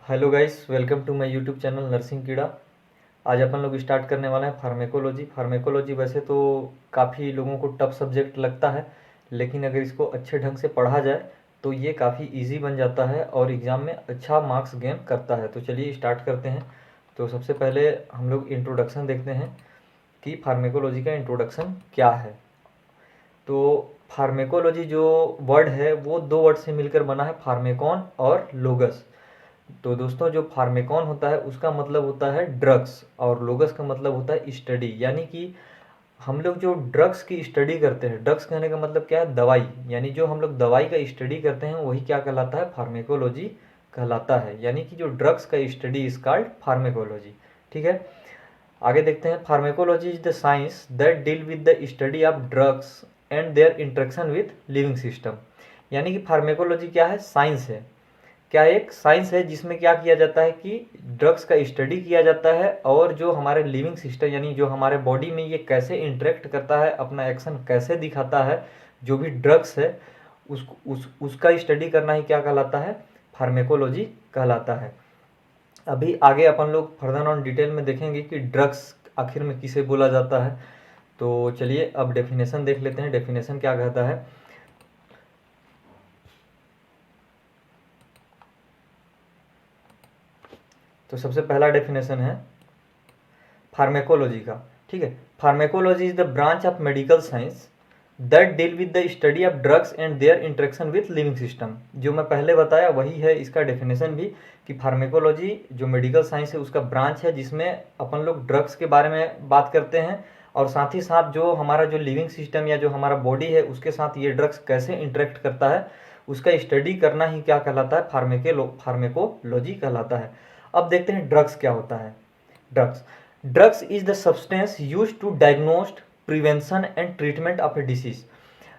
Hello guys, welcome to my YouTube channel nursing कीड़ा। आज अपन लोग स्टार्ट करने वाले हैं फार्मेकोलॉजी। फार्मेकोलॉजी वैसे तो काफ़ी लोगों को टफ सब्जेक्ट लगता है, लेकिन अगर इसको अच्छे ढंग से पढ़ा जाए तो ये काफ़ी इजी बन जाता है और एग्ज़ाम में अच्छा मार्क्स गेन करता है। तो चलिए स्टार्ट करते हैं। तो सबसे पहले हम लोग इंट्रोडक्शन देखते हैं कि फार्मेकोलॉजी का इंट्रोडक्शन क्या है। तो फार्मेकोलॉजी जो वर्ड है वो दो वर्ड से मिलकर बना है, फार्मेकॉन और लोगस। तो दोस्तों, जो फार्मेकॉन होता है उसका मतलब होता है ड्रग्स और लोगस का मतलब होता है स्टडी। यानी कि हम लोग जो ड्रग्स की स्टडी करते हैं, ड्रग्स कहने का मतलब क्या है, दवाई। यानी जो हम लोग दवाई का स्टडी करते हैं वही क्या कहलाता है, फार्मेकोलॉजी कहलाता है। यानी कि जो ड्रग्स का स्टडी इज कॉल्ड फार्मेकोलॉजी। ठीक है, आगे देखते हैं। Pharmacology is the science that deal with the study of drugs and there interaction with living system. यानी कि फार्मेकोलॉजी क्या है, साइंस है। क्या एक साइंस है जिसमें क्या किया जाता है कि ड्रग्स का स्टडी किया जाता है और जो हमारे लिविंग सिस्टम यानी जो हमारे बॉडी में ये कैसे इंटरेक्ट करता है, अपना एक्शन कैसे दिखाता है, जो भी ड्रग्स है उसका स्टडी करना ही क्या कहलाता है, फार्मेकोलॉजी कहलाता है। अभी आगे अपन लोग फर्दर ऑन डिटेल में देखेंगे कि ड्रग्स आखिर में किसे बोला जाता है। तो चलिए अब डेफिनेशन देख लेते हैं, डेफिनेशन क्या कहता है। तो सबसे पहला डेफिनेशन है फार्मेकोलॉजी का। ठीक है, pharmacology is the branch of medical science that deal with the study of drugs and there interaction with living system. जो मैं पहले बताया वही है इसका डेफिनेशन भी, कि फार्मेकोलॉजी जो मेडिकल साइंस है उसका ब्रांच है जिसमें अपन लोग ड्रग्स के बारे में बात करते हैं और साथ ही साथ जो हमारा जो लिविंग सिस्टम या जो हमारा बॉडी है उसके साथ ये ड्रग्स कैसे इंटरेक्ट करता है उसका स्टडी करना ही क्या कहलाता है, फार्मेकोलॉजी कहलाता है। अब देखते हैं ड्रग्स क्या होता है। Drugs drugs is the substance use to diagnosed, prevention and treatment of a disease.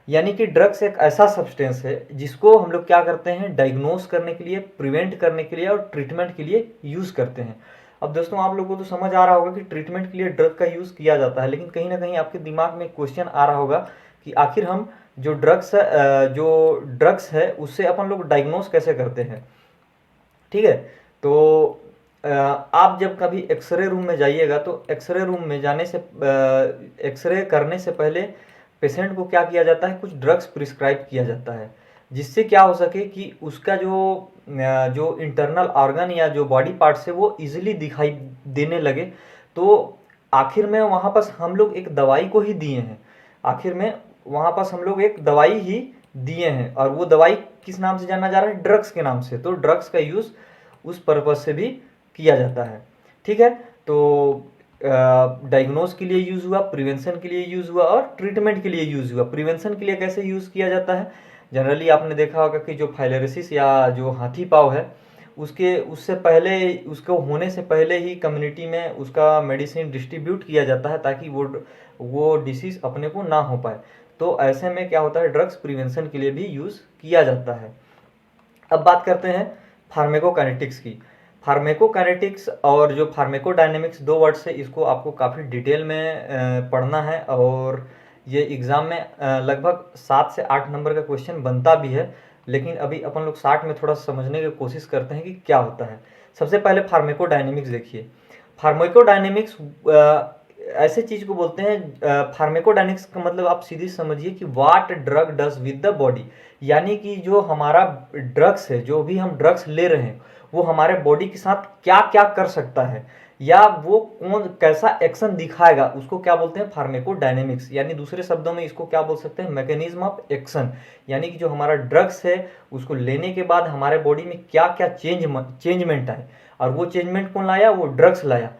यानी कि ड्रग्स एक ऐसा सब्सटेंस है जिसको हम लोग क्या करते हैं, डायग्नोस करने के लिए, प्रिवेंट करने के लिए और ट्रीटमेंट के लिए यूज़ करते हैं। अब दोस्तों, आप लोगों को तो समझ आ रहा होगा कि ट्रीटमेंट के लिए ड्रग का यूज़ किया जाता है, लेकिन कहीं ना कहीं आपके दिमाग में क्वेश्चन आ रहा होगा कि आखिर हम जो ड्रग्स है उससे अपन लोग डायग्नोस कैसे करते हैं। ठीक है, तो आप जब कभी एक्सरे रूम में जाइएगा तो एक्सरे रूम में जाने से एक्सरे करने से पहले पेशेंट को क्या किया जाता है, कुछ ड्रग्स प्रिस्क्राइब किया जाता है जिससे क्या हो सके कि उसका जो इंटरनल ऑर्गन या जो बॉडी पार्ट्स है वो इजीली दिखाई देने लगे। तो आखिर में वहाँ पास हम लोग एक दवाई को ही दिए हैं, आखिर में वहाँ पास हम लोग एक दवाई ही दिए हैं और वो दवाई किस नाम से जाना जा रहा है, ड्रग्स के नाम से। तो ड्रग्स का यूज़ उस पर्पज से भी किया जाता है। ठीक है, तो डायग्नोस के लिए यूज़ हुआ, प्रिवेंशन के लिए यूज़ हुआ और ट्रीटमेंट के लिए यूज़ हुआ। प्रिवेंशन के लिए कैसे यूज़ किया जाता है, जनरली आपने देखा होगा कि जो फाइलेरिसिस या जो हाथी पाँव है उससे पहले, उसको होने से पहले ही कम्युनिटी में उसका मेडिसिन डिस्ट्रीब्यूट किया जाता है ताकि वो डिसीज़ अपने को ना हो पाए। तो ऐसे में क्या होता है, ड्रग्स प्रिवेंशन के लिए भी यूज़ किया जाता है। अब बात करते हैं फार्मेकोकाइनेटिक्स की। फार्मेकोकाइनेटिक्स और जो फार्मेकोडायनेमिक्स दो वर्ड से, इसको आपको काफ़ी डिटेल में पढ़ना है और ये एग्ज़ाम में लगभग 7 से 8 नंबर का क्वेश्चन बनता भी है, लेकिन अभी अपन लोग 60 में थोड़ा समझने की कोशिश करते हैं कि क्या होता है। सबसे पहले फार्मेकोडायनेमिक्स देखिए। फार्मेकोडायनेमिक्स ऐसे चीज़ को बोलते हैं, फार्मेकोडायनेमिक्स का मतलब आप सीधी समझिए कि what drug does with the body. यानी कि जो हमारा ड्रग्स है, जो भी हम ड्रग्स ले रहे हैं वो हमारे बॉडी के साथ क्या क्या कर सकता है या वो कौन कैसा एक्शन दिखाएगा, उसको क्या बोलते हैं, फार्मेकोडायनेमिक्स। यानी दूसरे शब्दों में इसको क्या बोल सकते हैं, मैकेनिज्म ऑफ एक्शन। यानी कि जो हमारा ड्रग्स है उसको लेने के बाद हमारे बॉडी में क्या क्या चेंजमेंट आए और वो चेंजमेंट कौन लाया, वो ड्रग्स लाया।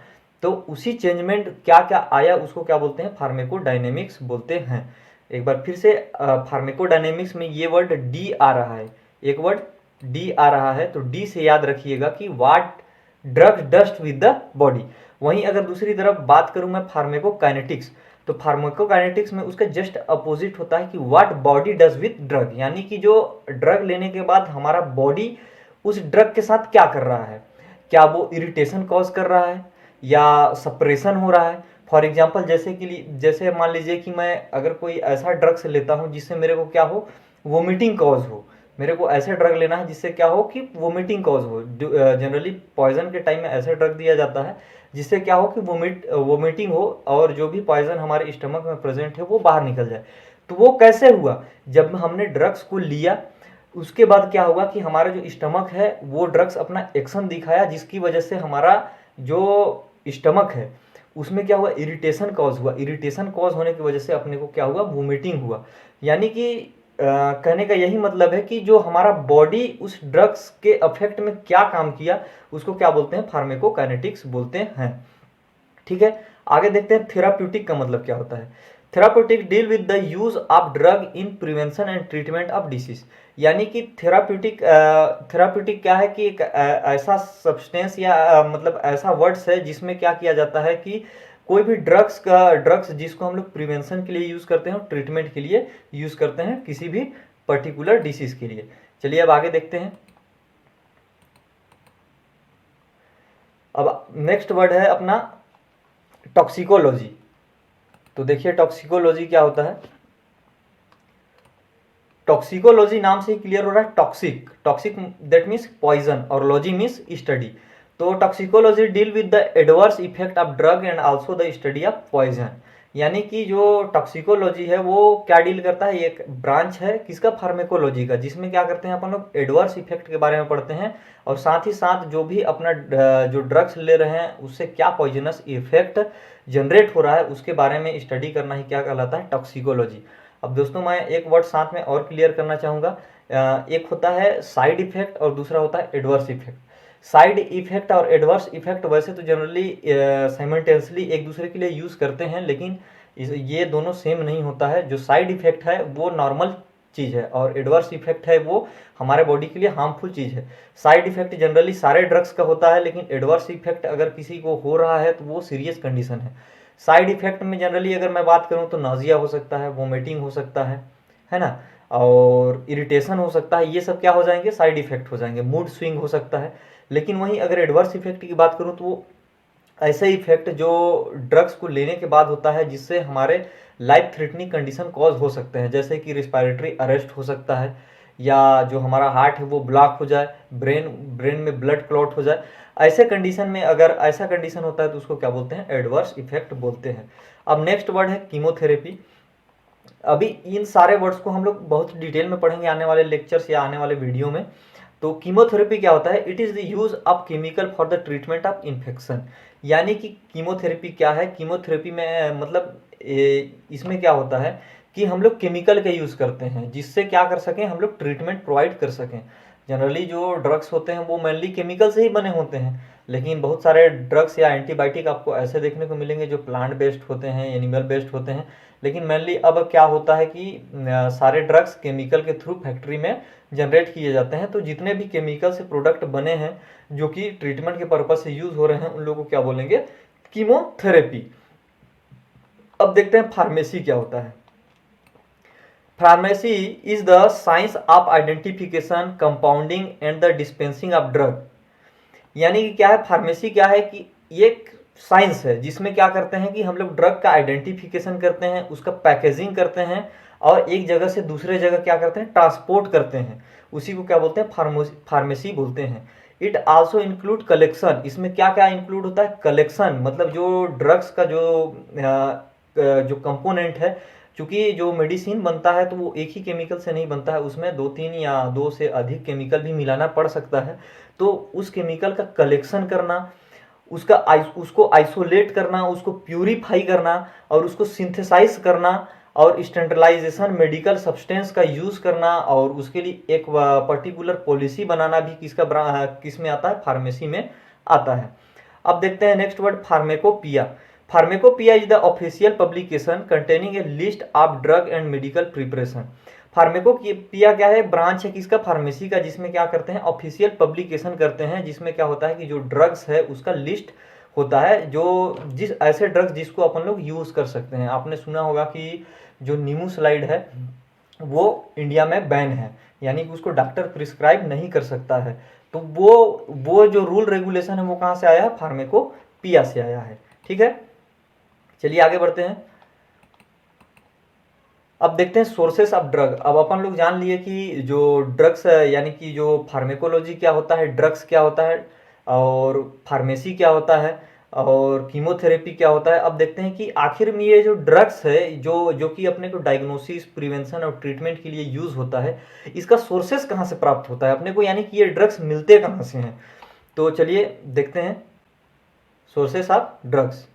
तो उसी चेंजमेंट क्या क्या आया उसको क्या बोलते हैं, फार्मेकोडायनेमिक्स बोलते हैं। एक बार फिर से, फार्मेकोडायनेमिक्स में ये वर्ड डी आ रहा है, एक वर्ड डी आ रहा है, तो डी से याद रखिएगा कि what drug does with the body. वहीं अगर दूसरी तरफ बात करूं मैं फार्मेकोकाइनेटिक्स, तो फार्मेकोकाइनेटिक्स में उसका जस्ट अपोजिट होता है कि what body does with drug. यानी कि जो ड्रग लेने के बाद हमारा बॉडी उस ड्रग के साथ क्या कर रहा है, क्या वो इरिटेशन कॉज कर रहा है या सप्रेशन हो रहा है। फॉर एग्जाम्पल जैसे मान लीजिए कि मैं अगर कोई ऐसा ड्रग्स लेता हूँ जिससे मेरे को क्या हो, वोमिटिंग कॉज हो, मेरे को ऐसे ड्रग लेना है जिससे क्या हो कि वोमिटिंग कॉज हो। जनरली पॉइजन के टाइम में ऐसे ड्रग दिया जाता है जिससे क्या हो कि वोमिटिंग हो और जो भी पॉइजन हमारे स्टमक में प्रेजेंट है वो बाहर निकल जाए। तो वो कैसे हुआ, जब हमने ड्रग्स को लिया उसके बाद क्या हुआ कि हमारा जो स्टमक है वो ड्रग्स अपना एक्शन दिखाया, जिसकी वजह से हमारा जो स्टमक है उसमें क्या हुआ, इरिटेशन कॉज हुआ। इरिटेशन कॉज होने की वजह से अपने को क्या हुआ, वोमिटिंग हुआ। यानी कि कहने का यही मतलब है कि जो हमारा बॉडी उस ड्रग्स के अफेक्ट में क्या काम किया उसको क्या बोलते हैं, फार्मेकोकाइनेटिक्स बोलते हैं। ठीक है, आगे देखते हैं थेराप्यूटिक का मतलब क्या होता है। Therapeutic deal with the use of drug in prevention and treatment of disease. यानी कि थेराप्यूटिक क्या है कि एक ऐसा सब्सटेंस या मतलब ऐसा वर्ड्स है जिसमें क्या किया जाता है कि कोई भी ड्रग्स जिसको हम लोग प्रिवेंशन के लिए यूज करते हैं, ट्रीटमेंट के लिए यूज करते हैं किसी भी पर्टिकुलर डिसीज के लिए। चलिए अब आगे देखते हैं। अब नेक्स्ट वर्ड है अपना टॉक्सिकोलॉजी। तो देखिए टॉक्सिकोलॉजी क्या होता है। टॉक्सिकोलॉजी नाम से ही क्लियर हो रहा है, टॉक्सिक दैट मीन्स पॉइजन और लॉजी मीन्स स्टडी। तो toxicology deal with the adverse effect of drug and also the study of poison. यानी कि जो टॉक्सिकोलॉजी है वो क्या डील करता है, एक ब्रांच है किसका, फार्मेकोलॉजी का, जिसमें क्या करते हैं अपन लोग एडवर्स इफेक्ट के बारे में पढ़ते हैं और साथ ही साथ जो भी अपना जो ड्रग्स ले रहे हैं उससे क्या पॉइजनस इफेक्ट जनरेट हो रहा है उसके बारे में स्टडी करना ही क्या कहलाता है, टॉक्सिकोलॉजी। अब दोस्तों मैं एक वर्ड साथ में और क्लियर करना चाहूँगा। एक होता है साइड इफेक्ट और दूसरा होता है एडवर्स इफेक्ट। साइड इफेक्ट और एडवर्स इफेक्ट वैसे तो जनरली साइमल्टेनियसली एक दूसरे के लिए यूज़ करते हैं, लेकिन ये दोनों सेम नहीं होता है। जो साइड इफेक्ट है वो नॉर्मल चीज़ है और एडवर्स इफेक्ट है वो हमारे बॉडी के लिए हार्मफुल चीज़ है। साइड इफेक्ट जनरली सारे ड्रग्स का होता है, लेकिन एडवर्स इफेक्ट अगर किसी को हो रहा है तो वो सीरियस कंडीशन है। साइड इफेक्ट में जनरली अगर मैं बात करूं तो नाजिया हो सकता है, वोमिटिंग हो सकता है ना, और इरिटेशन हो सकता है, ये सब क्या हो जाएंगे, साइड इफेक्ट हो जाएंगे। मूड स्विंग हो सकता है। लेकिन वहीं अगर एडवर्स इफेक्ट की बात करूं तो वो ऐसे इफेक्ट जो ड्रग्स को लेने के बाद होता है जिससे हमारे लाइफ थ्रेटनिंग कंडीशन कॉज हो सकते हैं, जैसे कि रिस्पायरेटरी अरेस्ट हो सकता है या जो हमारा हार्ट है वो ब्लॉक हो जाए, ब्रेन में ब्लड क्लॉट हो जाए। ऐसे कंडीशन में अगर ऐसा कंडीशन होता है तो उसको क्या बोलते हैं, एडवर्स इफेक्ट बोलते हैं। अब नेक्स्ट वर्ड है कीमोथेरेपी। अभी इन सारे वर्ड्स को हम लोग बहुत डिटेल में पढ़ेंगे आने वाले लेक्चर्स या आने वाले वीडियो में। तो कीमोथेरेपी क्या होता है, it is the use of chemical for the treatment of infection. यानी कि कीमोथेरेपी क्या है, कीमोथेरेपी में मतलब इसमें क्या होता है कि हम लोग केमिकल का यूज़ करते हैं जिससे क्या कर सकें, हम लोग ट्रीटमेंट प्रोवाइड कर सकें। जनरली जो ड्रग्स होते हैं वो मेनली केमिकल से ही बने होते हैं, लेकिन बहुत सारे ड्रग्स या एंटीबायोटिक आपको ऐसे देखने को मिलेंगे जो प्लांट बेस्ड होते हैं, एनिमल बेस्ड होते हैं। लेकिन मेनली अब क्या होता है कि सारे ड्रग्स केमिकल के थ्रू फैक्ट्री में जनरेट किए जाते हैं। तो जितने भी केमिकल से प्रोडक्ट बने हैं जो कि ट्रीटमेंट के पर्पज से यूज हो रहे हैं उन लोगों को क्या बोलेंगे, कीमोथेरेपी। अब देखते हैं फार्मेसी क्या होता है। Pharmacy is the science of identification, compounding and the dispensing of drug. यानी कि क्या है, फार्मेसी क्या है कि ये साइंस है जिसमें क्या करते हैं कि हम लोग ड्रग का आइडेंटिफिकेशन करते हैं, उसका पैकेजिंग करते हैं और एक जगह से दूसरे जगह क्या करते हैं, ट्रांसपोर्ट करते हैं। उसी को क्या बोलते हैं, फार्मेसी बोलते हैं। It also include collection. इसमें क्या क्या इंक्लूड होता है, कलेक्शन मतलब जो ड्रग्स का जो कंपोनेंट है, क्योंकि जो मेडिसिन बनता है तो वो एक ही केमिकल से नहीं बनता है, उसमें 2-3 या 2 से अधिक केमिकल भी मिलाना पड़ सकता है। तो उस केमिकल का कलेक्शन करना, उसको आइसोलेट करना, उसको प्यूरिफाई करना और उसको सिंथेसाइज करना और स्टैंडर्डाइजेशन मेडिकल सब्सटेंस का यूज़ करना और उसके लिए एक पर्टिकुलर पॉलिसी बनाना भी किस में आता है, फार्मेसी में आता है। अब देखते हैं next word, pharmacopoeia. Pharmacopoeia is the official publication containing a list of drug and medical preparation. Pharmacopoeia क्या है, ब्रांच है किसका, फार्मेसी का, जिसमें क्या करते हैं, ऑफिशियल पब्लिकेशन करते हैं, जिसमें क्या होता है कि जो ड्रग्स है उसका लिस्ट होता है, जो ऐसे ड्रग्स जिसको अपन लोग यूज़ कर सकते हैं। आपने सुना होगा कि जो नीमोसाइड है वो इंडिया में बैन है, यानी कि उसको डॉक्टर प्रिस्क्राइब नहीं कर सकता है। तो वो जो रूल रेगुलेशन है वो कहाँ से आया है, फार्मेकोपिया से आया है। ठीक है, चलिए आगे बढ़ते हैं। अब देखते हैं सोर्सेस ऑफ ड्रग। अब अपन लोग जान लिए कि जो ड्रग्स यानी कि जो फार्मेकोलॉजी क्या होता है, ड्रग्स क्या होता है, और फार्मेसी क्या होता है, और कीमोथेरेपी क्या होता है। अब देखते हैं कि आखिर में ये जो ड्रग्स है जो जो कि अपने को डायग्नोसिस, प्रिवेंशन और ट्रीटमेंट के लिए यूज़ होता है, इसका सोर्सेस कहाँ से प्राप्त होता है अपने को, यानी कि ये ड्रग्स मिलते कहाँ से हैं। तो चलिए देखते हैं sources of drugs.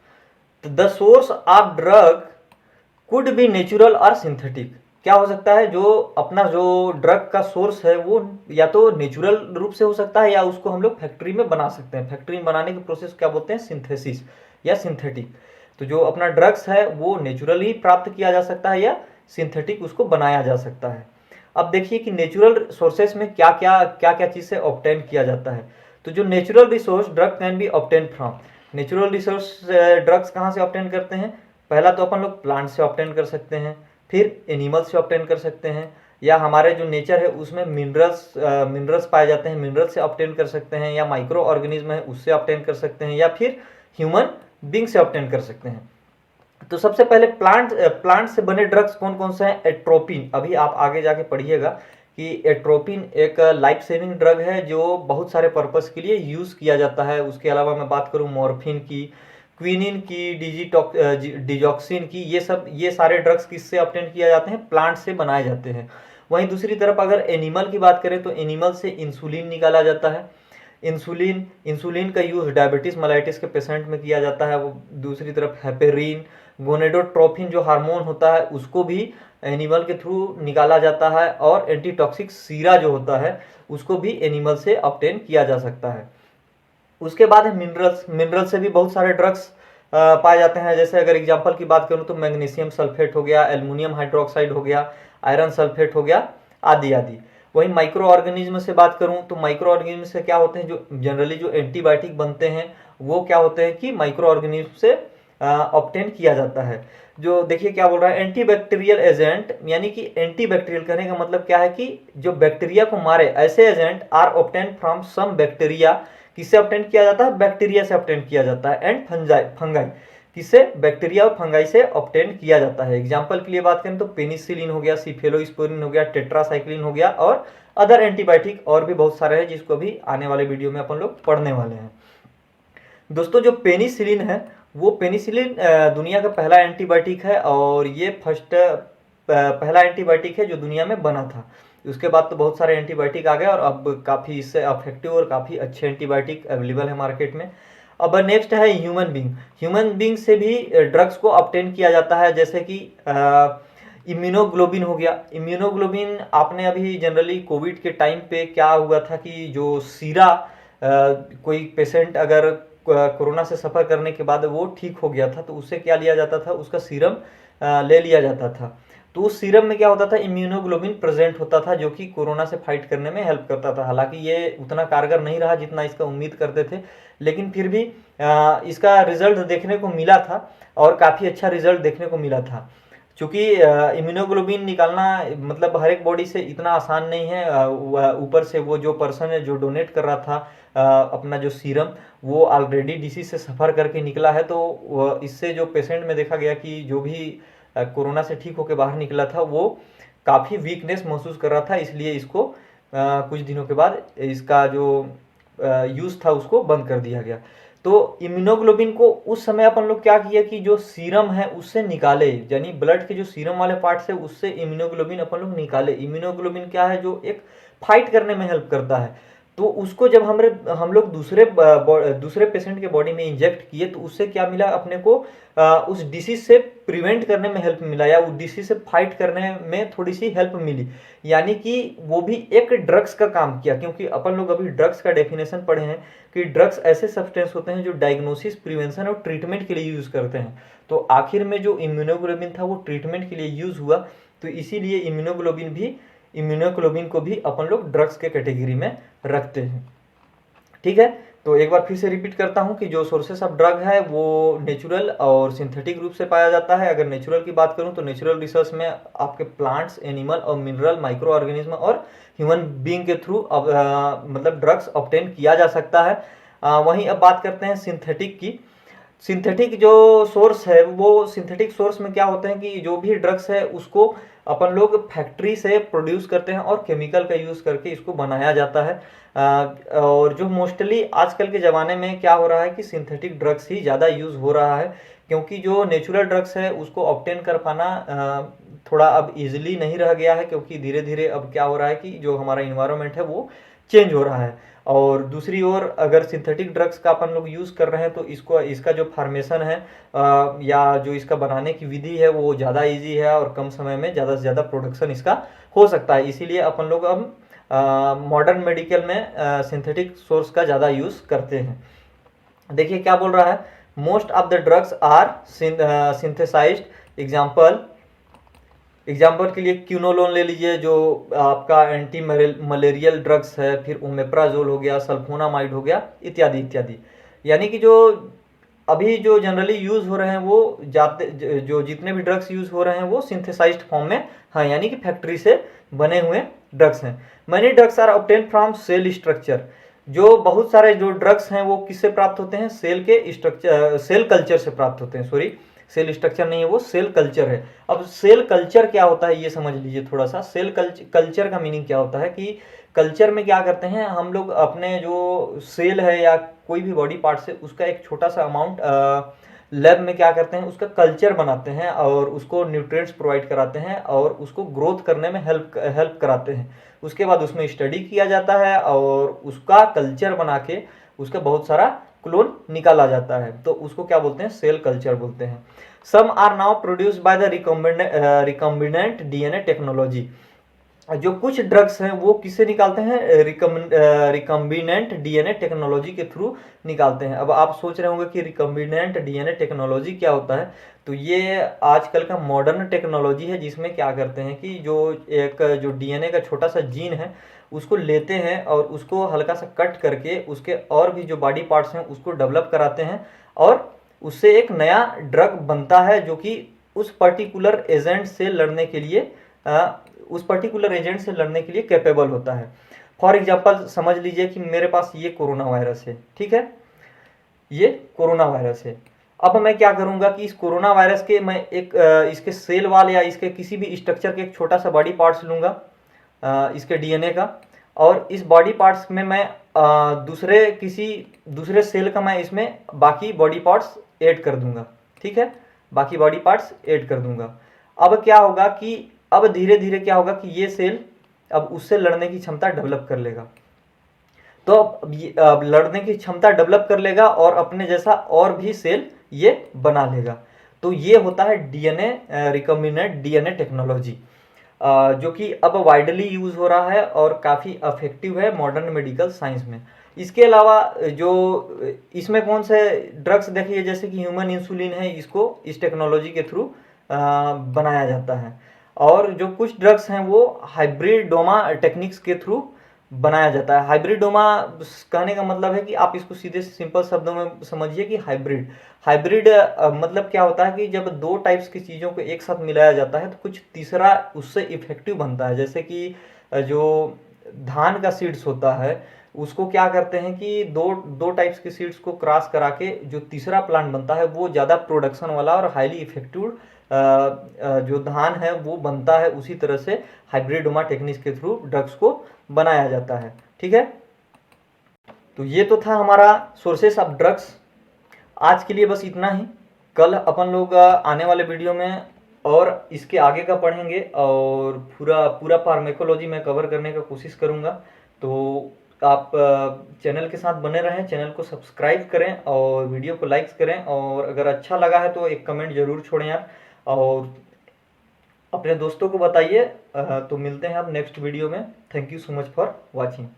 The source of drug could be natural और सिंथेटिक। क्या हो सकता है, जो अपना जो ड्रग का सोर्स है वो या तो नेचुरल रूप से हो सकता है, या उसको हम लोग फैक्ट्री में बना सकते हैं। फैक्ट्री में बनाने के प्रोसेस क्या बोलते हैं, सिंथेसिस या सिंथेटिक। तो जो अपना ड्रग्स है वो नेचुरली प्राप्त किया जा सकता है या सिंथेटिक उसको बनाया जा सकता है। अब देखिए कि नेचुरल सोर्सेस में क्या क्या चीज़ से ऑब्टेन किया जाता है। तो जो natural resource drug can be obtain from, natural resource drugs कहाँ से ऑब्टेन करते हैं। पहला तो अपन लोग प्लांट से ऑब्टेन कर सकते हैं, फिर एनिमल से ऑब्टेन कर सकते हैं, या हमारे जो नेचर है उसमें मिनरल्स पाए जाते हैं, मिनरल से ऑब्टेन कर सकते हैं, या माइक्रो ऑर्गेनिज्म है उससे ऑब्टेन कर सकते हैं, या फिर ह्यूमन बींग से ऑब्टेन कर सकते हैं। तो सबसे पहले प्लांट से बने ड्रग्स कौन कौन से हैं। एट्रोपिन, अभी आप आगे जाके पढ़िएगा कि एट्रोपिन एक लाइफ सेविंग ड्रग है जो बहुत सारे पर्पस के लिए यूज़ किया जाता है। उसके अलावा मैं बात करूँ मॉर्फिन की, क्विनिन की, डिजॉक्सिन की, ये सारे ड्रग्स किससे ऑब्टेन किया जाते हैं, प्लांट से बनाए जाते हैं। वहीं दूसरी तरफ अगर एनिमल की बात करें तो एनिमल से इंसुलिन निकाला जाता है। इंसुलिन का यूज़ डायबिटीज़ मेलाइटिस के पेशेंट में किया जाता है। वो दूसरी तरफ हेपेरिन, गोनेडोट्रोपिन जो हार्मोन होता है उसको भी एनिमल के थ्रू निकाला जाता है, और एंटीटॉक्सिक सीरा जो होता है उसको भी एनिमल से ऑब्टेन किया जा सकता है। उसके बाद है मिनरल्स से भी बहुत सारे ड्रग्स पाए जाते हैं। जैसे अगर एग्जांपल की बात करूं तो मैग्नीशियम सल्फेट हो गया, एल्युमिनियम हाइड्रोक्साइड हो गया, आयरन सल्फेट हो गया, आदि आदि। वहीं माइक्रो ऑर्गेनिज्म से बात करूं तो माइक्रो ऑर्गेनिज्म से क्या होते हैं, जो जनरली जो एंटीबायोटिक बनते हैं वो क्या होते हैं कि माइक्रो ऑर्गेनिज्म से ऑब्टेन किया जाता है। जो देखिए क्या बोल रहा है, एंटीबैक्टीरियल एजेंट, यानी कि एंटीबैक्टीरियल कहने का मतलब क्या है कि जो बैक्टीरिया को मारे ऐसे agent are obtain from some bacteria. किससे ऑब्टेन किया जाता है, बैक्टीरिया से ऑब्टेन किया जाता है। एंड फंगाई, किससे, बैक्टीरिया और फंगाई से ऑब्टेन किया जाता है। एग्जाम्पल के लिए बात करें तो पेनिसिलिन हो गया, सिफेलोस्पोरिन हो गया, टेट्रासाइक्लिन हो गया, और अदर एंटीबायोटिक और भी बहुत सारे हैं जिसको भी आने वाले वीडियो में अपन लोग पढ़ने वाले हैं। दोस्तों जो पेनिसिलिन है वो पेनिसिलिन दुनिया का पहला एंटीबायोटिक है, और ये पहला एंटीबायोटिक है जो दुनिया में बना था। उसके बाद तो बहुत सारे एंटीबायोटिक आ गए, और अब काफ़ी इससे अफेक्टिव और काफ़ी अच्छे एंटीबायोटिक अवेलेबल है मार्केट में। अब नेक्स्ट है ह्यूमन बींग से भी ड्रग्स को ऑब्टेन किया जाता है। जैसे कि इम्यूनोग्लोबिन हो गया। इम्यूनोग्लोबिन आपने अभी जनरली कोविड के टाइम पे क्या हुआ था कि जो सीरा कोई पेशेंट अगर कोरोना से सफ़र करने के बाद वो ठीक हो गया था तो उससे क्या लिया जाता था, उसका सीरम ले लिया जाता था। तो उस सीरम में क्या होता था, इम्यूनोग्लोबिन प्रेजेंट होता था जो कि कोरोना से फाइट करने में हेल्प करता था। हालांकि ये उतना कारगर नहीं रहा जितना इसका उम्मीद करते थे, लेकिन फिर भी इसका रिजल्ट देखने को मिला था, और काफ़ी अच्छा रिजल्ट देखने को मिला था। चूँकि इम्यूनोग्लोबिन निकालना मतलब हर एक बॉडी से इतना आसान नहीं है। ऊपर से वो जो पर्सन है जो डोनेट कर रहा था अपना जो सीरम, वो ऑलरेडी डिसीज से सफ़र करके निकला है। तो इससे जो पेशेंट में देखा गया कि जो भी कोरोना से ठीक होकर बाहर निकला था वो काफ़ी वीकनेस महसूस कर रहा था, इसलिए इसको कुछ दिनों के बाद इसका जो यूज़ था उसको बंद कर दिया गया। तो इम्यूनोग्लोबिन को उस समय अपन लोग क्या किया कि जो सीरम है उससे निकाले, यानी ब्लड के जो सीरम वाले पार्ट से उससे इम्यूनोग्लोबिन अपन लोग निकाले। इम्यूनोग्लोबिन क्या है, जो एक फाइट करने में हेल्प करता है। तो उसको जब हम लोग दूसरे पेशेंट के बॉडी में इंजेक्ट किए तो उससे क्या मिला अपने को, उस डिसीज से प्रिवेंट करने में हेल्प मिला, या उस डिसीज से फाइट करने में थोड़ी सी हेल्प मिली। यानी कि वो भी एक ड्रग्स का काम किया, क्योंकि अपन लोग अभी ड्रग्स का डेफिनेशन पढ़े हैं कि ड्रग्स ऐसे सब्सटेंस होते हैं जो डायग्नोसिस, प्रिवेंशन और ट्रीटमेंट के लिए यूज़ करते हैं। तो आखिर में जो इम्यूनोग्लोबिन था वो ट्रीटमेंट के लिए यूज़ हुआ, तो इसीलिए इम्यूनोग्लोबिन को भी अपन लोग ड्रग्स के कैटेगरी में रखते हैं। ठीक है, तो एक बार फिर से रिपीट करता हूं कि जो सोर्सेस ऑफ ड्रग है वो नेचुरल और सिंथेटिक रूप से पाया जाता है। अगर नेचुरल की बात करूं तो नेचुरल रिसोर्स में आपके प्लांट्स, एनिमल और मिनरल, माइक्रो ऑर्गेनिज्म और ह्यूमन बीइंग के थ्रू मतलब ड्रग्स ऑब्टेन किया जा सकता है। वहीं अब बात करते हैं सिंथेटिक की। सिंथेटिक जो सोर्स है वो सिंथेटिक सोर्स में क्या होते हैं कि जो भी ड्रग्स है उसको अपन लोग फैक्ट्री से प्रोड्यूस करते हैं और केमिकल का यूज़ करके इसको बनाया जाता है। और जो मोस्टली आजकल के ज़माने में क्या हो रहा है कि सिंथेटिक ड्रग्स ही ज़्यादा यूज़ हो रहा है, क्योंकि जो नेचुरल ड्रग्स है उसको ऑब्टेन कर पाना थोड़ा अब इजीली नहीं रह गया है, क्योंकि धीरे धीरे अब क्या हो रहा है कि जो हमारा इन्वायरमेंट है वो चेंज हो रहा है। और दूसरी ओर अगर सिंथेटिक ड्रग्स का अपन लोग यूज़ कर रहे हैं तो इसका जो फार्मेशन है या जो इसका बनाने की विधि है वो ज़्यादा इजी है और कम समय में ज़्यादा से ज़्यादा प्रोडक्शन इसका हो सकता है। इसीलिए अपन लोग अब मॉडर्न मेडिकल में सिंथेटिक सोर्स का ज़्यादा यूज़ करते हैं। देखिए क्या बोल रहा है, most of the drugs are synthesised. Example के लिए क्यूनोलोन ले लीजिए जो आपका एंटी मलेरियल ड्रग्स है, फिर ओमेप्राजोल हो गया, सल्फोनामाइड हो गया, इत्यादि इत्यादि। यानी कि जो अभी जो जनरली यूज़ हो रहे हैं वो जो जितने भी ड्रग्स यूज़ हो रहे हैं वो सिंथेसाइज्ड फॉर्म में हाँ, यानी कि फैक्ट्री से बने हुए ड्रग्स हैं। Many drugs are obtain from cell structure. जो बहुत सारे जो ड्रग्स हैं वो किससे प्राप्त होते हैं, सेल कल्चर से प्राप्त होते हैं। सॉरी, सेल स्ट्रक्चर नहीं है, वो सेल कल्चर है। अब सेल कल्चर क्या होता है ये समझ लीजिए थोड़ा सा। सेल कल्चर का मीनिंग क्या होता है कि कल्चर में क्या करते हैं हम लोग, अपने जो सेल है या कोई भी बॉडी पार्ट से उसका एक छोटा सा अमाउंट लैब में क्या करते हैं उसका कल्चर बनाते हैं और उसको न्यूट्रिएंट्स प्रोवाइड कराते हैं और उसको ग्रोथ करने में हेल्प कराते हैं। उसके बाद उसमें स्टडी किया जाता है और उसका कल्चर बना के उसका बहुत सारा क्लोन निकाला जाता है, तो उसको क्या बोलते हैं, सेल कल्चर बोलते हैं। Some are now produced by the recombinant DNA technology. जो कुछ ड्रग्स हैं वो किससे निकालते हैं, रिकम्बिनेंट डीएनए टेक्नोलॉजी के थ्रू निकालते हैं। अब आप सोच रहे होंगे कि रिकम्बिनेंट डीएनए टेक्नोलॉजी क्या होता है, तो ये आजकल का मॉडर्न टेक्नोलॉजी है जिसमें क्या करते हैं कि जो डीएनए का छोटा सा जीन है उसको लेते हैं और उसको हल्का सा कट करके उसके और भी जो बॉडी पार्ट्स हैं उसको डेवलप कराते हैं और उससे एक नया ड्रग बनता है जो कि उस पर्टिकुलर एजेंट से लड़ने के लिए कैपेबल होता है। फॉर एग्जाम्पल समझ लीजिए कि मेरे पास ये कोरोना वायरस है, ठीक है, ये कोरोना वायरस है। अब मैं क्या करूंगा कि इस कोरोना वायरस के मैं इसके सेल वाल या इसके किसी भी स्ट्रक्चर के एक छोटा सा बॉडी पार्ट्स लूंगा इसके डीएनए का, और इस बॉडी पार्ट्स में मैं दूसरे सेल का मैं इसमें बाकी बॉडी पार्ट्स ऐड कर दूंगा, ठीक है, बाकी बॉडी पार्ट्स ऐड कर दूंगा। अब क्या होगा कि अब धीरे धीरे क्या होगा कि ये सेल अब उससे लड़ने की क्षमता डेवलप कर लेगा, तो अब लड़ने की क्षमता डेवलप कर लेगा और अपने जैसा और भी सेल ये बना लेगा। तो ये होता है डीएनए रिकम्बिनेंट डीएनए टेक्नोलॉजी, जो कि अब वाइडली यूज हो रहा है और काफ़ी इफेक्टिव है मॉडर्न मेडिकल साइंस में। इसके अलावा जो इसमें कौन से ड्रग्स देखिए, जैसे कि ह्यूमन इंसुलिन है, इसको इस टेक्नोलॉजी के थ्रू बनाया जाता है। और जो कुछ ड्रग्स हैं वो हाइब्रिडोमा टेक्निक्स के थ्रू बनाया जाता है। हाइब्रिडोमा कहने का मतलब है कि आप इसको सीधे सिंपल शब्दों में समझिए कि हाइब्रिड मतलब क्या होता है कि जब दो टाइप्स की चीज़ों को एक साथ मिलाया जाता है तो कुछ तीसरा उससे इफेक्टिव बनता है। जैसे कि जो धान का सीड्स होता है उसको क्या करते हैं कि दो टाइप्स के सीड्स को क्रॉस करा के जो तीसरा प्लांट बनता है वो ज़्यादा प्रोडक्शन वाला और हाईली इफेक्टिव जो धान है वो बनता है। उसी तरह से हाइब्रिडोमा टेक्निक्स के थ्रू ड्रग्स को बनाया जाता है, ठीक है। तो ये तो था हमारा सोर्सेस ऑफ ड्रग्स। आज के लिए बस इतना ही। कल अपन लोग आने वाले वीडियो में और इसके आगे का पढ़ेंगे और पूरा फार्मेकोलॉजी में कवर करने का कोशिश करूँगा। तो आप चैनल के साथ बने रहें, चैनल को सब्सक्राइब करें और वीडियो को लाइक करें, और अगर अच्छा लगा है तो एक कमेंट ज़रूर छोड़ें यार, और अपने दोस्तों को बताइए। तो मिलते हैं आप नेक्स्ट वीडियो में। Thank you so much for watching.